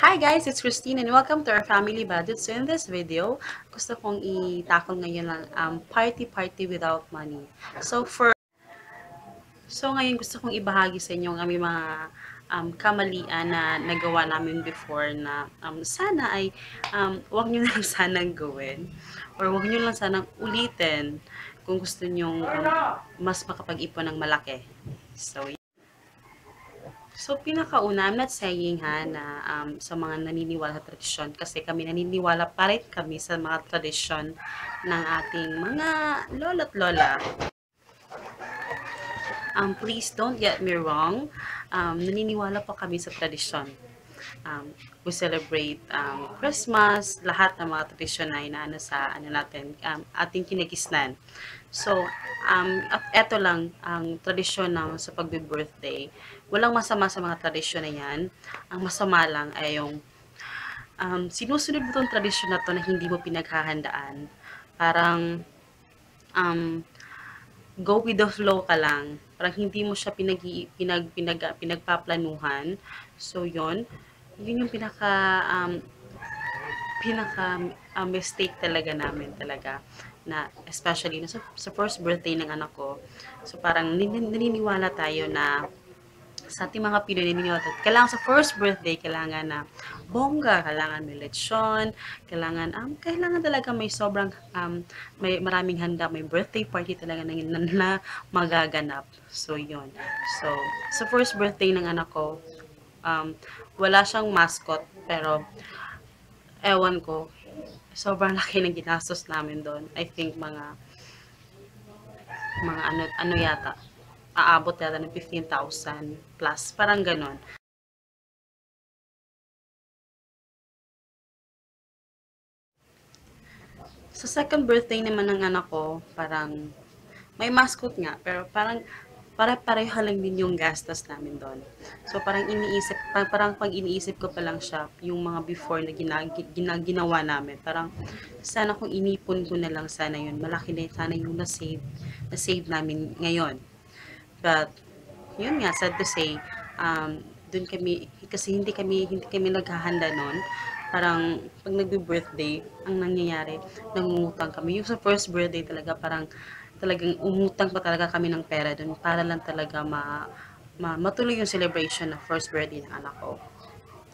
Hi guys, it's Christine and welcome to our family budget. So in this video, gusto kong i-tackle ngayon ang party without money. So ngayon gusto kong ibahagi sa inyo ang aming mga kamalian na nagawa namin before na sana ay wag nyo na lang sanang gawin or wag nyo lang sanang ulitin kung gusto nyo mas makapag-ipon ng malaki. So, pinakauna, I'm not saying na sa mga naniniwala sa tradisyon kasi kami naniniwala pa rin kami sa mga tradisyon ng ating mga lolo't lola. Please don't get me wrong. Naniniwala pa kami sa tradisyon. We celebrate Christmas, lahat ng mga tradisyon na inaano sa natin, ating kinagisnan. So, eto lang ang tradisyon ng sa pagbe-birthday. Walang masama sa mga tradisyon na yan. Ang masama lang ay yung sinusunod mo itong tradisyon na to na hindi mo pinaghahandaan. Parang go with the flow ka lang. Parang hindi mo siya pinagpaplanuhan. So, yun yung mistake talaga namin talaga na especially sa first birthday ng anak ko. So, parang naniniwala tayo na sa ating mga Pinoy naniniwala tayo, kailangan sa first birthday, kailangan na bongga, kailangan may lechon, kailangan talaga may sobrang, may maraming handa, may birthday party talaga na magaganap. So, yun. So, sa first birthday ng anak ko, wala siyang mascot, pero, ewan ko, sobrang laki ng ginastos namin doon. I think mga ano yata, aabot yata ng 15,000 plus, parang ganon. Sa second birthday naman ng anak ko, parang may mascot nga, pero parang pareho lang din yung gastos namin doon. So parang pag iniisip ko pa lang siya, yung mga before na ginawa namin, parang sana kung inipon ko na lang sana yun, malaki na sana yung na-save namin ngayon. But, yun nga, sad to say, dun kami, kasi hindi kami naghahanda noon. Parang, pag nagbe-birthday, ang nangyayari, nangungutang kami. Yung sa first birthday talaga, talagang umutang pa talaga kami ng pera dun para lang talaga matuloy yung celebration ng first birthday ng anak ko.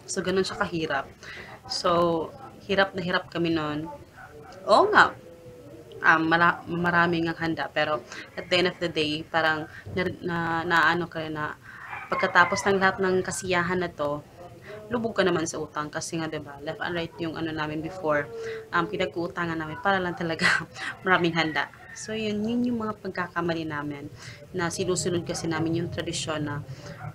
So, ganun siya kahirap. So, hirap na hirap kami noon. Oo nga, maraming ang handa, pero at the end of the day, parang naano ka na pagkatapos ng lahat ng kasiyahan na to, lubog ka naman sa utang kasi nga 'di ba left and right yung namin before, pinag-uutangan namin para lang talaga maraming handa. So yun yung mga pagkakamali namin na sinusunod kasi namin yung tradisyon na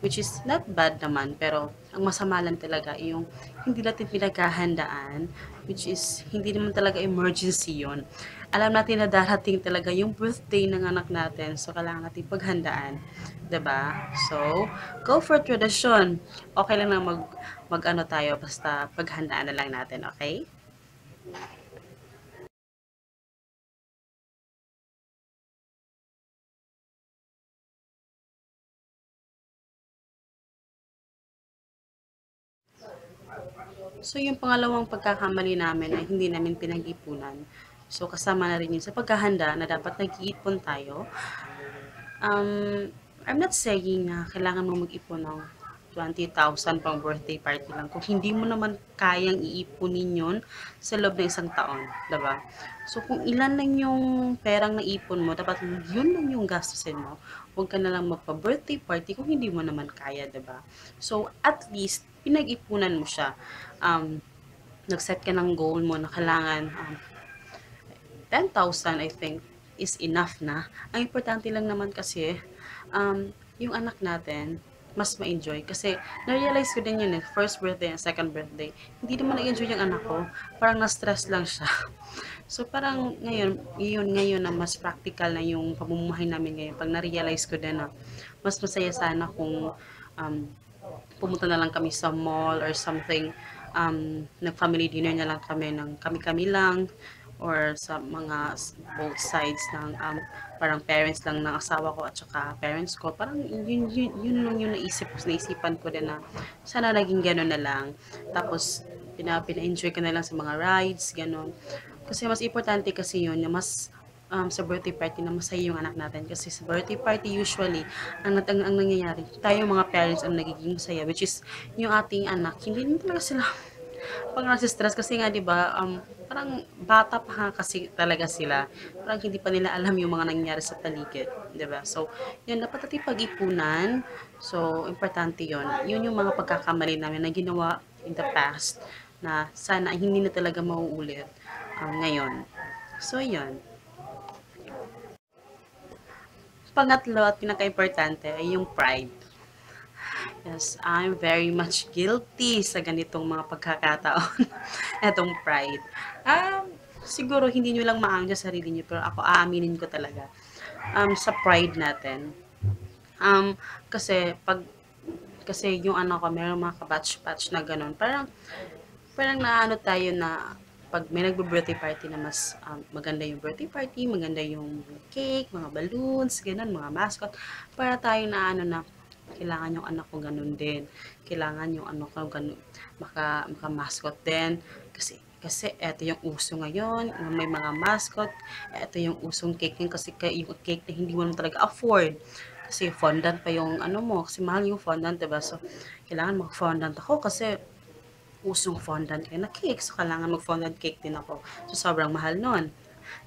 which is not bad naman, pero ang masama lang talaga yung hindi natin pinaghahandaan, which is hindi naman talaga emergency yon. Alam natin na darating talaga yung birthday ng anak natin, so kailangan natin paghandaan, 'di ba? So, go for tradition. Okay lang na mag-ano tayo, basta paghandaan na lang natin, okay? So, yung pangalawang pagkakamali namin ay hindi namin pinag-ipunan. So, kasama na rin yun sa paghahanda na dapat nag-iipon tayo. I'm not saying na kailangan mo mag-ipon ng 20,000 pang birthday party lang kung hindi mo naman kayang iipunin yun sa loob ng isang taon, diba? So, kung ilan lang yung perang naipon mo, dapat yun lang yung gastusin mo. Huwag ka na lang magpa-birthday party kung hindi mo naman kaya, diba? So, at least, pinag-ipunan mo siya. Nag-set ka ng goal mo na kailangan 10,000 I think is enough na. Ang importante lang naman kasi, yung anak natin, mas ma-enjoy. Kasi, na-realize ko din yun first birthday and second birthday. Hindi naman na-enjoy yung anak ko. Parang na-stress lang siya. So, parang ngayon na mas practical na yung pamumuhay namin ngayon. Pag na-realize ko din na mas masaya sana kung pumunta na lang kami sa mall or something, nag-family dinner na lang kami ng kami-kami lang, or sa mga both sides ng parang parents lang ng asawa ko at saka parents ko, parang yun lang yung naisipan ko din na sana naging gano'n na lang. Tapos pina-enjoy ko na lang sa mga rides, gano'n. Kasi mas importante kasi yun, na mas sa birthday party na masaya yung anak natin. Kasi sa birthday party usually, ang nangyayari, tayo mga parents ang nagiging masaya, which is yung ating anak, hindi talaga sila pag nasi-stress kasi nga 'di ba, parang bata pa nga kasi talaga sila. Parang hindi pa nila alam yung mga nangyayari sa paligid, 'di ba? So, 'yun dapat nating pag-ipunan. So, importante 'yun. 'Yun yung mga pagkakamali namin na ginawa in the past na sana ay hindi na talaga mauulit ngayon. So, 'yun. Pangatlo at pinakaimportante ay yung pride. Yes, I'm very much guilty sa ganitong mga pagkakataon. Etong pride. Siguro hindi nyo lang maang sa sarili nyo, pero ako aaminin ko talaga. Sa pride natin. Kasi kasi yung ano ko, meron mga kabatch-batch na ganun. Parang naano tayo na pag may nagbe-birthday party na mas maganda yung birthday party, maganda yung cake, mga balloons, ganun, mga mascot, para tayo na ano na kailangan yung anak ko ganun din. Kailangan yung ano ko ganun, maka-mascot din. Kasi eto yung uso ngayon, may mga mascot, eto yung usong cake din kasi yung cake na hindi mo naman talaga afford. Kasi fondant pa yung ano mo, kasi mahal yung fondant, diba? So, kailangan mag-fondant ako kasi usong fondant kayo na cake. So, kailangan mag-fondant cake din ako. So, sobrang mahal nun.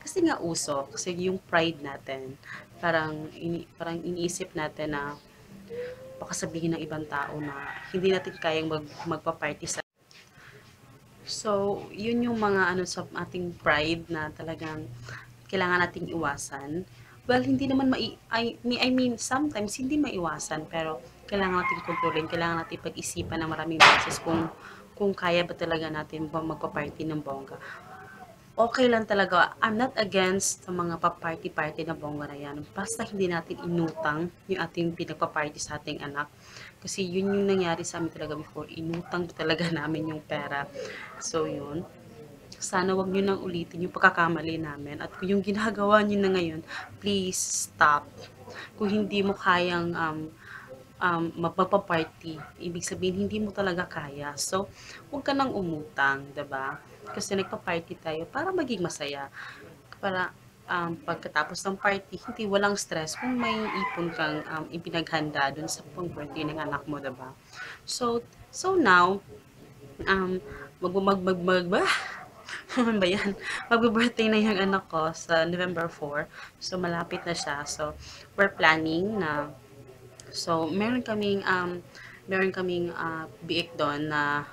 Kasi nga uso, kasi yung pride natin, parang iniisip natin na baka sabihin ng ibang tao na hindi natin kayang magpa-party sa. So, yun yung mga ano sa ating pride na talagang kailangan nating iwasan. Well, hindi naman I mean, sometimes hindi maiwasan, pero kailangan nating kontrolin, kailangan nating pag-isipan ng maraming beses kung kaya ba talaga natin ba magpa-party ng bongga. Okay lang talaga. I'm not against sa mga pa-party-party na bongga na yan. Basta hindi natin inutang yung ating pinagpa-party sa ating anak. Kasi yun yung nangyari sa amin talaga before. Inutang talaga namin yung pera. So, yun. Sana wag nyo nang ulitin yung pagkakamali namin. At kung yung ginagawa nyo na ngayon, please stop. Kung hindi mo kayang magpaparty, ibig sabihin hindi mo talaga kaya. So, huwag ka nang umutang, 'di ba? Kasi nagpa-party tayo para maging masaya. Para pagkatapos ng party, hindi walang stress kung may ipon kang ipinaghanda dun sa pang-birthday ng anak mo, 'di ba? So now, um, mag mag mag, mag, mag ano ba yan? Magbe-birthday na yung anak ko sa November 4. So, malapit na siya. So, we're planning na So, meron kaming biik doon na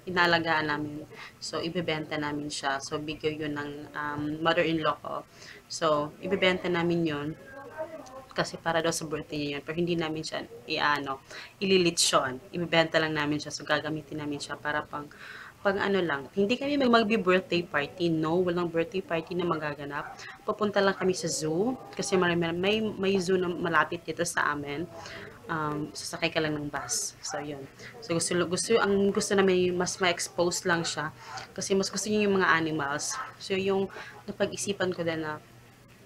inalagaan namin. So, ibebenta namin siya. So, bigay yun ng mother-in-law ko. So, ibebenta namin yun kasi para daw sa birthday niya yun. Pero hindi namin siya ililitsyon. Ibebenta lang namin siya. So, gagamitin namin siya para pang ano lang. Hindi kami magbi-birthday party. No, walang birthday party na magaganap. Pupunta lang kami sa zoo. Kasi may zoo na malapit dito sa amin. Sasakay ka lang ng bus. So, yun. So, ang gusto namin mas ma-expose lang siya. Kasi mas gusto niya yung mga animals. So, yung napag-isipan ko din na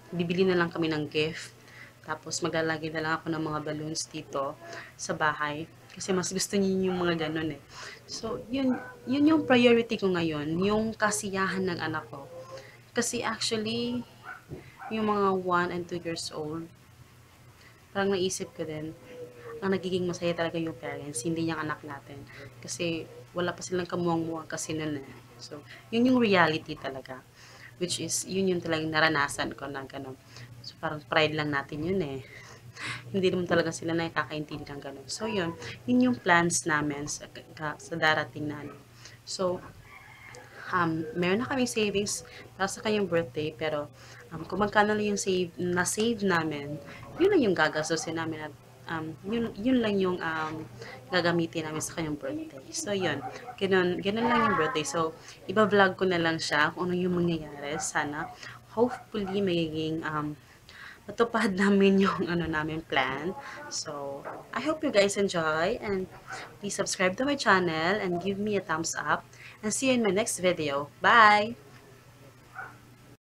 bibili na lang kami ng gift. Tapos maglalagay na lang ako ng mga balloons dito sa bahay. Kasi mas gusto niya yung mga ganun eh. So, yun yung priority ko ngayon. Yung kasiyahan ng anak ko. Kasi actually, yung mga 1 and 2 years old, parang naisip ko din, ang nagiging masaya talaga yung parents, hindi yung anak natin. Kasi wala pa silang kamuang-muang kasi nun eh. So, yun yung reality talaga. Which is, yun yung talagang naranasan ko na gano'n. So, parang pride lang natin yun eh. Hindi naman talaga sila nakakaintindi ng gano'n. So, yun yung plans namin sa darating na ano. So, meron na kaming savings para sa kanyang birthday, pero kung magkano lang yung na-save namin, yun lang yung gagastusin namin at yun lang yung gagamitin namin sa kanyang birthday. So, yun. Ganun lang yung birthday. So, iba-vlog ko na lang siya kung ano yung mangyayari. Sana, hopefully, magiging matupad namin yung ano namin plan. So, I hope you guys enjoy and please subscribe to my channel and give me a thumbs up and see you in my next video. Bye!